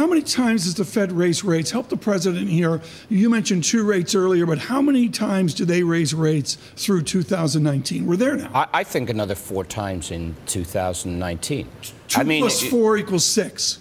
how many times has the Fed raised rates? Help the president here. You mentioned 2 rates earlier, but how many times do they raise rates through 2019? We're there now. I think another 4 times in 2019. 2 plus 4 equals 6.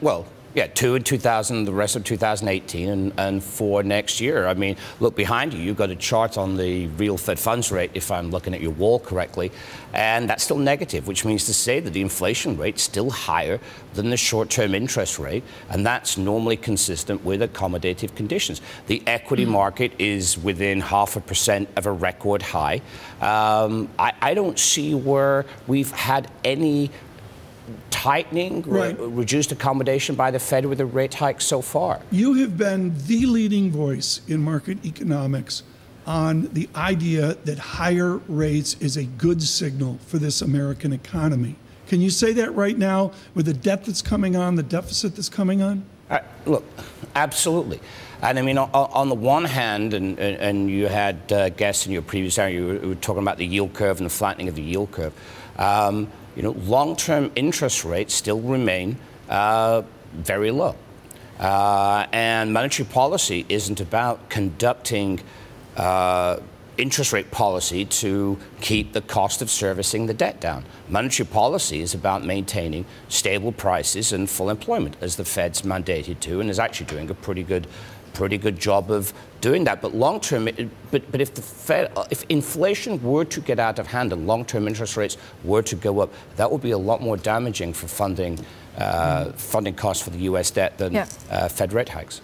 Well, yeah, 2 in 2000, the rest of 2018, and 4 next year. I mean, look behind you. You've got a chart on the real Fed funds rate, if I'm looking at your wall correctly, and that's still negative, which means to say that the inflation rate's still higher than the short-term interest rate, and that's normally consistent with accommodative conditions. The equity market is within 0.5% of a record high. I don't see where we've had any tightening, reduced accommodation by the Fed with a rate hike so far. You have been the leading voice in market economics on the idea that higher rates is a good signal for this American economy. Can you say that right now with the debt that's coming on, the deficit that's coming on? Look, absolutely. And I mean, on the one hand, and you had guests in your previous area, you were talking about the yield curve and the flattening of the yield curve. Long-term interest rates still remain very low. And monetary policy isn't about conducting interest rate policy to keep the cost of servicing the debt down. Monetary policy is about maintaining stable prices and full employment, as the Fed's mandated to, and is actually doing a pretty good job of doing that. But long term, but if inflation were to get out of hand and long-term interest rates were to go up, that would be a lot more damaging for funding costs for the U.S. debt than Fed rate hikes.